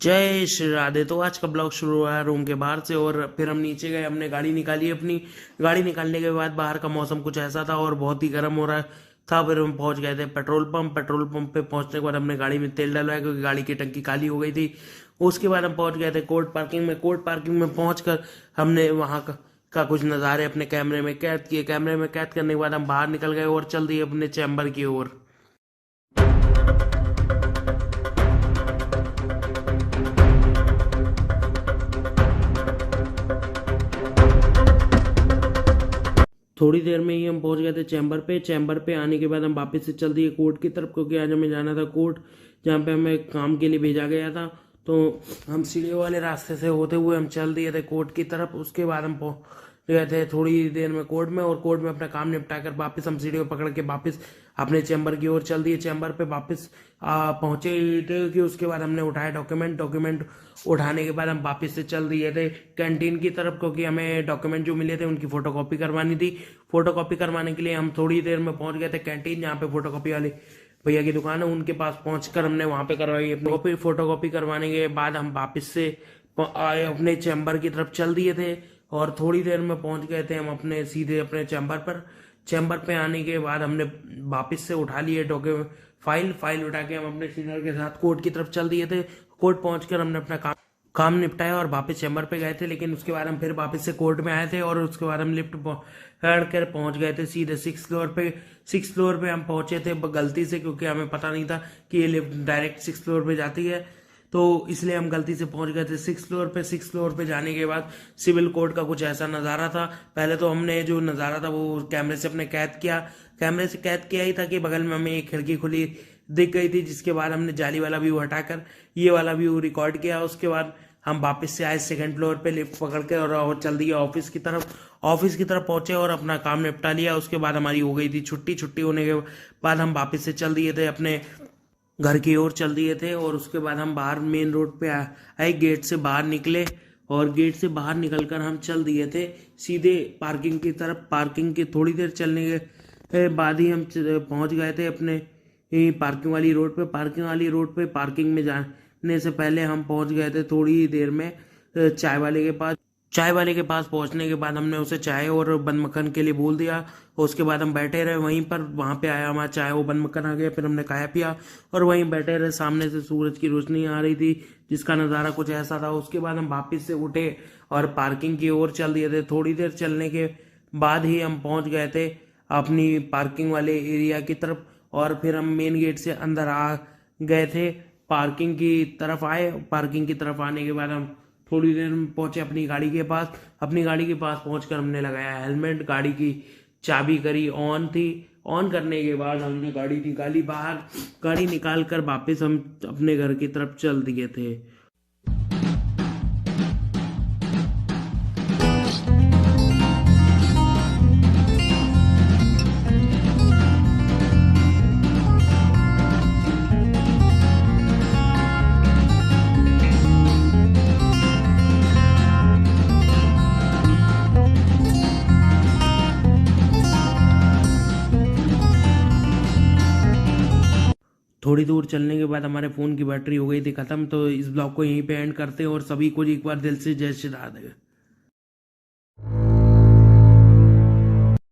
जय श्री राधे। तो आज का ब्लॉग शुरू हुआ है रूम के बाहर से और फिर हम नीचे गए, हमने गाड़ी निकाली। अपनी गाड़ी निकालने के बाद बाहर का मौसम कुछ ऐसा था और बहुत ही गर्म हो रहा था। फिर हम पहुंच गए थे पेट्रोल पंप पे पहुंचने के बाद हमने गाड़ी में तेल डलवाया क्योंकि गाड़ी की टंकी खाली हो गई थी। उसके बाद हम पहुंच गए थे कोर्ट पार्किंग में पहुंचकर हमने वहां का कुछ नज़ारे अपने कैमरे में कैद किए। कैमरे में कैद करने के बाद हम बाहर निकल गए और चल दिए अपने चैम्बर की ओर। थोड़ी देर में ही हम पहुंच गए थे चैम्बर पे आने के बाद हम वापस से चल दिए कोर्ट की तरफ क्योंकि आज हमें जाना था कोर्ट, जहाँ पे हमें काम के लिए भेजा गया था। तो हम सीढ़ियों वाले रास्ते से होते हुए हम चल दिए थे कोर्ट की तरफ। उसके बाद हम पहुंच गए थे थोड़ी देर में कोर्ट में, और कोर्ट में अपना काम निपटा कर वापस हम सीढ़ियों पकड़ के वापस अपने चैम्बर की ओर चल दिए। चैम्बर पे वापस पहुंचे थे कि उसके बाद हमने उठाए डॉक्यूमेंट उठाने के बाद हम वापस से चल दिए थे कैंटीन की तरफ क्योंकि हमें डॉक्यूमेंट जो मिले थे उनकी फोटोकॉपी करवानी थी। फोटोकॉपी करवाने के लिए हम थोड़ी देर में पहुंच गए थे कैंटीन, जहाँ पे फोटोकॉपी वाले भैया की दुकान है, उनके पास पहुंचकर हमने वहां पे करवाई अपनी फोटोकॉपी करवाने के बाद हम वापस से आए अपने चैम्बर की तरफ चल दिए थे और थोड़ी देर में पहुंच गए थे हम अपने सीधे अपने चैम्बर पर। चैम्बर पे आने के बाद हमने वापस से उठा लिए डॉक्यूमेंट फाइल उठा के हम अपने सीनियर के साथ कोर्ट की तरफ चल दिए थे। कोर्ट पहुंचकर हमने अपना काम निपटाया और वापस चैम्बर पे गए थे। लेकिन उसके बाद हम फिर वापस से कोर्ट में आए थे और उसके बाद हम लिफ्ट पकड़ कर पहुंच गए थे सीधे 6th फ्लोर पे हम पहुंचे थे गलती से, क्योंकि हमें पता नहीं था कि ये लिफ्ट डायरेक्ट 6th फ्लोर पे जाती है, तो इसलिए हम गलती से पहुंच गए थे 6th फ्लोर पे जाने के बाद सिविल कोर्ट का कुछ ऐसा नज़ारा था। पहले तो हमने जो नज़ारा था वो कैमरे से अपने कैमरे से कैद किया ही था कि बगल में हमें एक खिड़की खुली दिख गई थी, जिसके बाद हमने जाली वाला व्यू हटाकर ये वाला व्यू रिकॉर्ड किया। उसके बाद हम वापस से आए 2nd फ्लोर पे लिफ्ट पकड़ के और चल दिए ऑफिस की तरफ पहुंचे और अपना काम निपटा लिया। उसके बाद हमारी हो गई थी छुट्टी होने के बाद हम वापस से चल दिए थे अपने घर की ओर चल दिए थे। और उसके बाद हम बाहर मेन रोड पे आए, गेट से बाहर निकले और गेट से बाहर निकलकर हम चल दिए थे सीधे पार्किंग की तरफ। पार्किंग की थोड़ी देर चलने के बाद ही हम पहुंच गए थे अपने पार्किंग वाली रोड पे पार्किंग में जाने से पहले हम पहुंच गए थे थोड़ी देर में चाय वाले के पास पहुंचने के बाद हमने उसे चाय और बन मक्खन के लिए बोल दिया। उसके बाद हम बैठे रहे वहीं पर, वहां पे आया हमारा चाय और बन मक्खन आ गया, फिर हमने खाया पिया और वहीं बैठे रहे। सामने से सूरज की रोशनी आ रही थी जिसका नज़ारा कुछ ऐसा था। उसके बाद हम वापस से उठे और पार्किंग की ओर चल दिए थे। थोड़ी देर चलने के बाद ही हम पहुंच गए थे अपनी पार्किंग वाले एरिया की तरफ और फिर हम मेन गेट से अंदर आ गए थे। पार्किंग की तरफ आने के बाद हम थोड़ी देर में पहुंचे अपनी गाड़ी के पास पहुंचकर हमने लगाया हेलमेट, गाड़ी की चाबी करी ऑन करने के बाद हमने गाड़ी निकाली बाहर। गाड़ी निकाल कर वापस हम अपने घर की तरफ चल दिए थे। थोड़ी दूर चलने के बाद हमारे फ़ोन की बैटरी हो गई थी ख़त्म। तो इस ब्लॉग को यहीं पे एंड करते हैं और सभी को एक बार दिल से जय श्री राधे।